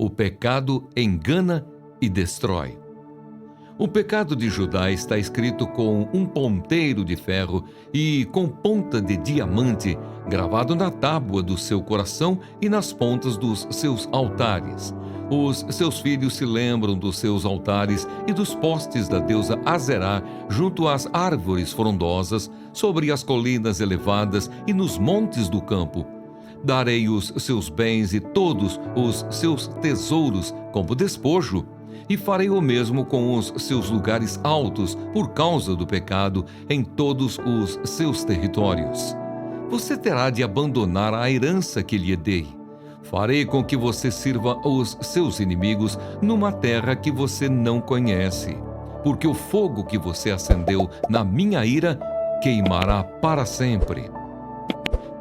O pecado engana e destrói. O pecado de Judá está escrito com um ponteiro de ferro e com ponta de diamante, gravado na tábua do seu coração e nas pontas dos seus altares. Os seus filhos se lembram dos seus altares e dos postes da deusa Azerá, junto às árvores frondosas, sobre as colinas elevadas e nos montes do campo. Darei os seus bens e todos os seus tesouros como despojo, e farei o mesmo com os seus lugares altos por causa do pecado em todos os seus territórios. Você terá de abandonar a herança que lhe dei. Farei com que você sirva os seus inimigos numa terra que você não conhece, porque o fogo que você acendeu na minha ira queimará para sempre.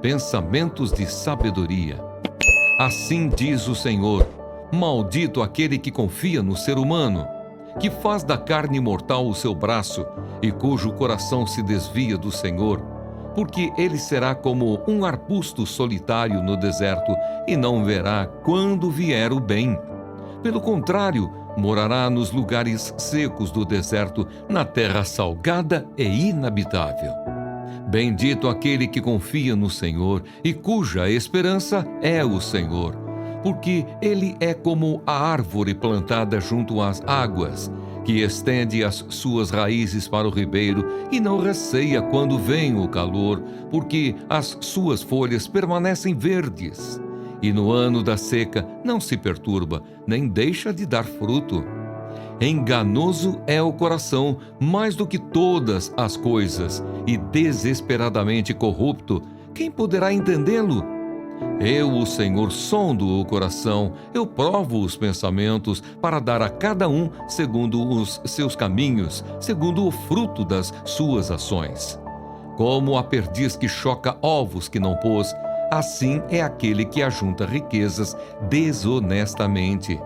Pensamentos de sabedoria. Assim diz o Senhor: maldito aquele que confia no ser humano, que faz da carne mortal o seu braço e cujo coração se desvia do Senhor, porque ele será como um arbusto solitário no deserto e não verá quando vier o bem. Pelo contrário, morará nos lugares secos do deserto, na terra salgada e inabitável. Bendito aquele que confia no Senhor e cuja esperança é o Senhor, porque ele é como a árvore plantada junto às águas, que estende as suas raízes para o ribeiro e não receia quando vem o calor, porque as suas folhas permanecem verdes. E no ano da seca não se perturba, nem deixa de dar fruto. Enganoso é o coração mais do que todas as coisas, e desesperadamente corrupto. Quem poderá entendê-lo? Eu, o Senhor, sondo o coração, eu provo os pensamentos, para dar a cada um segundo os seus caminhos, segundo o fruto das suas ações. Como a perdiz que choca ovos que não pôs, assim é aquele que ajunta riquezas desonestamente.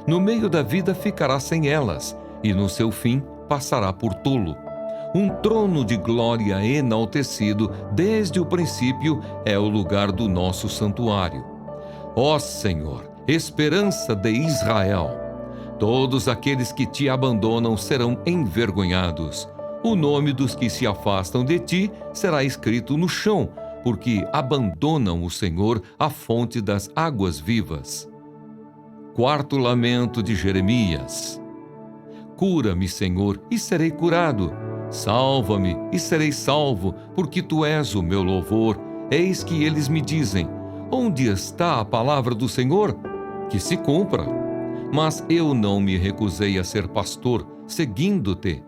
No meio da vida ficará sem elas, e no seu fim passará por tolo. Um trono de glória enaltecido desde o princípio é o lugar do nosso santuário. Ó Senhor, esperança de Israel, todos aqueles que te abandonam serão envergonhados. O nome dos que se afastam de ti será escrito no chão, porque abandonam o Senhor, a fonte das águas vivas. Quarto lamento de Jeremias. Cura-me, Senhor, e serei curado. Salva-me e serei salvo, porque tu és o meu louvor. Eis que eles me dizem: onde está a palavra do Senhor? Que se cumpra. Mas eu não me recusei a ser pastor, seguindo-te.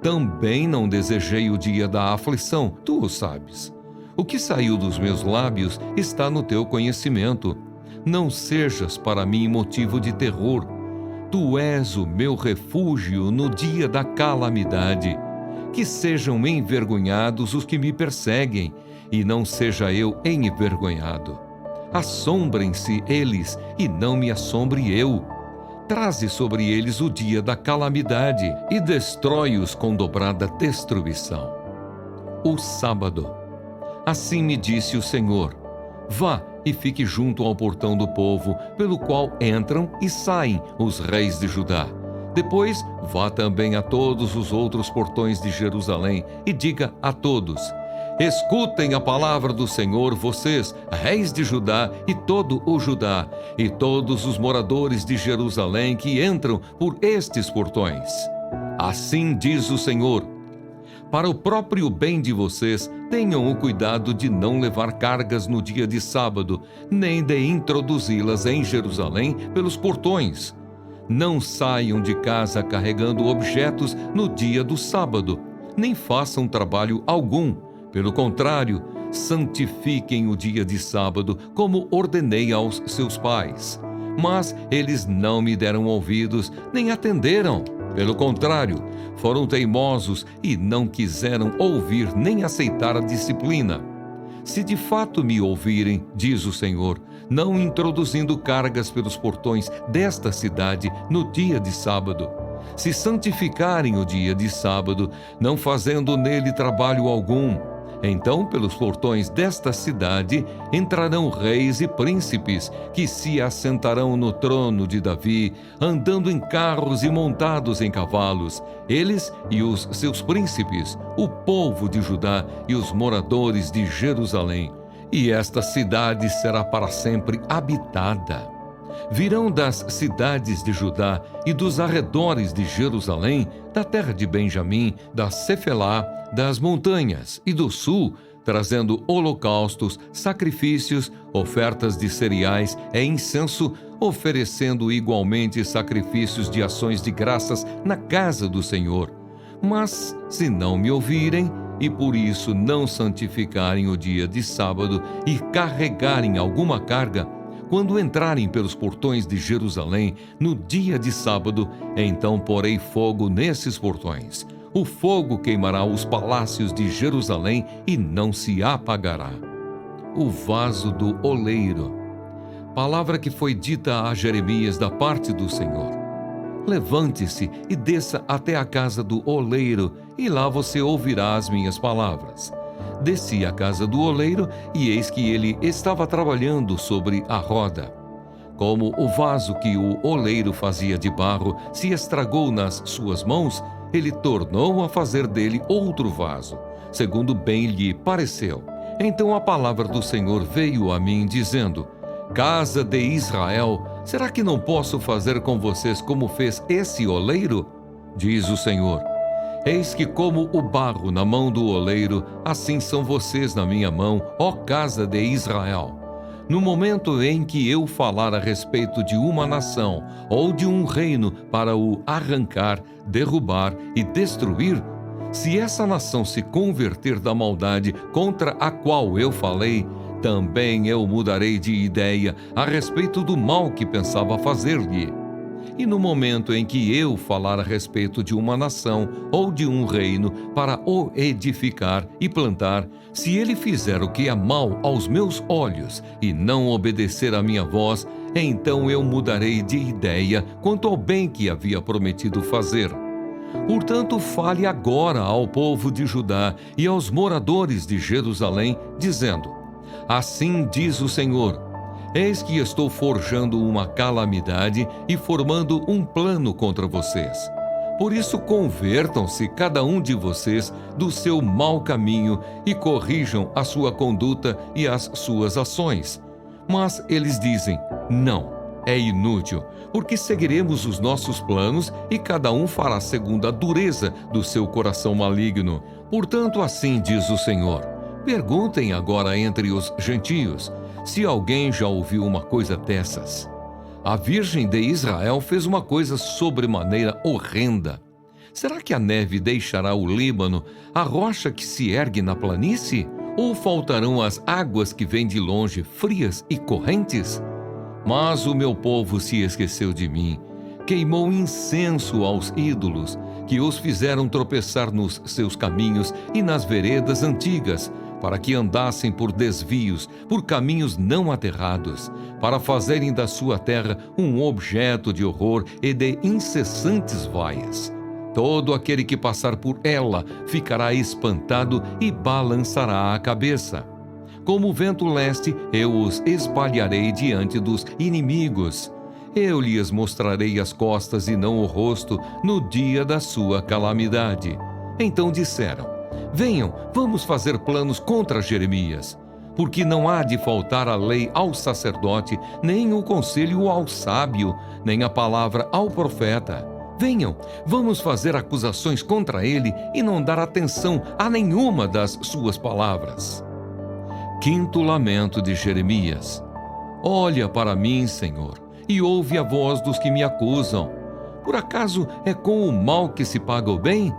Também não desejei o dia da aflição, tu o sabes. O que saiu dos meus lábios está no teu conhecimento. Não sejas para mim motivo de terror. Tu és o meu refúgio no dia da calamidade. Que sejam envergonhados os que me perseguem, e não seja eu envergonhado. Assombrem-se eles, e não me assombre eu. Traze sobre eles o dia da calamidade, e destrói-os com dobrada destruição. O sábado. Assim me disse o Senhor: vá e fique junto ao portão do povo, pelo qual entram e saem os reis de Judá. Depois, vá também a todos os outros portões de Jerusalém e diga a todos: escutem a palavra do Senhor, vocês, reis de Judá e todo o Judá, e todos os moradores de Jerusalém que entram por estes portões. Assim diz o Senhor: para o próprio bem de vocês, tenham o cuidado de não levar cargas no dia de sábado, nem de introduzi-las em Jerusalém pelos portões. Não saiam de casa carregando objetos no dia do sábado, nem façam trabalho algum. Pelo contrário, santifiquem o dia de sábado, como ordenei aos seus pais. Mas eles não me deram ouvidos, nem atenderam. Pelo contrário, foram teimosos e não quiseram ouvir nem aceitar a disciplina. Se de fato me ouvirem, diz o Senhor, não introduzindo cargas pelos portões desta cidade no dia de sábado, se santificarem o dia de sábado, não fazendo nele trabalho algum, Então, pelos portões desta cidade entrarão reis e príncipes, que se assentarão no trono de Davi, andando em carros e montados em cavalos, eles e os seus príncipes, o povo de Judá e os moradores de Jerusalém. E esta cidade será para sempre habitada. Virão das cidades de Judá e dos arredores de Jerusalém, da terra de Benjamim, da Cefelá, das montanhas e do sul, trazendo holocaustos, sacrifícios, ofertas de cereais e incenso, oferecendo igualmente sacrifícios de ações de graças na casa do Senhor. Mas, se não me ouvirem, e por isso não santificarem o dia de sábado e carregarem alguma carga, quando entrarem pelos portões de Jerusalém no dia de sábado, então porei fogo nesses portões. O fogo queimará os palácios de Jerusalém e não se apagará. O vaso do oleiro. Palavra que foi dita a Jeremias da parte do Senhor. Levante-se e desça até a casa do oleiro, e lá você ouvirá as minhas palavras. Desci à casa do oleiro, e eis que ele estava trabalhando sobre a roda. Como o vaso que o oleiro fazia de barro se estragou nas suas mãos, ele tornou a fazer dele outro vaso, segundo bem lhe pareceu. Então a palavra do Senhor veio a mim, dizendo: Casa de Israel, será que não posso fazer com vocês como fez esse oleiro? Diz o Senhor: Eis que como o barro na mão do oleiro, assim são vocês na minha mão, ó casa de Israel. No momento em que eu falar a respeito de uma nação ou de um reino para o arrancar, derrubar e destruir, se essa nação se converter da maldade contra a qual eu falei, também eu mudarei de ideia a respeito do mal que pensava fazer-lhe. E no momento em que eu falar a respeito de uma nação ou de um reino para o edificar e plantar, se ele fizer o que é mal aos meus olhos e não obedecer à minha voz, então eu mudarei de ideia quanto ao bem que havia prometido fazer. Portanto, fale agora ao povo de Judá e aos moradores de Jerusalém, dizendo: Assim diz o Senhor: Eis que estou forjando uma calamidade e formando um plano contra vocês. Por isso, convertam-se cada um de vocês do seu mau caminho e corrijam a sua conduta e as suas ações. Mas eles dizem: Não, é inútil, porque seguiremos os nossos planos e cada um fará segundo a dureza do seu coração maligno. Portanto, assim diz o Senhor: Perguntem agora entre os gentios, se alguém já ouviu uma coisa dessas. A Virgem de Israel fez uma coisa sobremaneira horrenda. Será que a neve deixará o Líbano, a rocha que se ergue na planície? Ou faltarão as águas que vêm de longe, frias e correntes? Mas o meu povo se esqueceu de mim, queimou incenso aos ídolos, que os fizeram tropeçar nos seus caminhos e nas veredas antigas, para que andassem por desvios, por caminhos não aterrados, para fazerem da sua terra um objeto de horror e de incessantes vaias. Todo aquele que passar por ela ficará espantado e balançará a cabeça. Como o vento leste, eu os espalharei diante dos inimigos. Eu lhes mostrarei as costas e não o rosto no dia da sua calamidade. Então disseram: Venham, vamos fazer planos contra Jeremias, porque não há de faltar a lei ao sacerdote, nem o conselho ao sábio, nem a palavra ao profeta. Venham, vamos fazer acusações contra ele e não dar atenção a nenhuma das suas palavras. Quinto lamento de Jeremias. Olha para mim, Senhor, e ouve a voz dos que me acusam. Por acaso é com o mal que se paga o bem?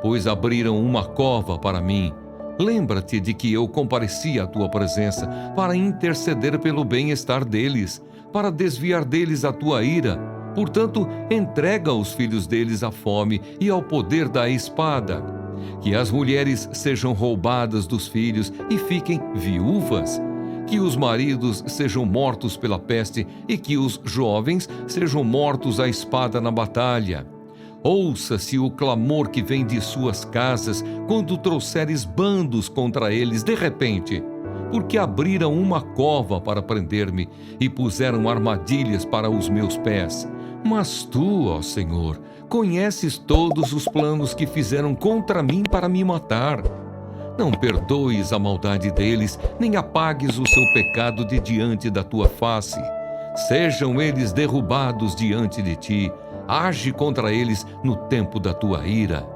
Pois abriram uma cova para mim. Lembra-te de que eu compareci à tua presença para interceder pelo bem-estar deles, para desviar deles a tua ira. Portanto, entrega os filhos deles à fome e ao poder da espada. Que as mulheres sejam roubadas dos filhos e fiquem viúvas. Que os maridos sejam mortos pela peste e que os jovens sejam mortos à espada na batalha. Ouça-se o clamor que vem de suas casas quando trouxeres bandos contra eles de repente, porque abriram uma cova para prender-me e puseram armadilhas para os meus pés. Mas tu, ó Senhor, conheces todos os planos que fizeram contra mim para me matar. Não perdoes a maldade deles, nem apagues o seu pecado de diante da tua face. Sejam eles derrubados diante de ti. Age contra eles no tempo da tua ira.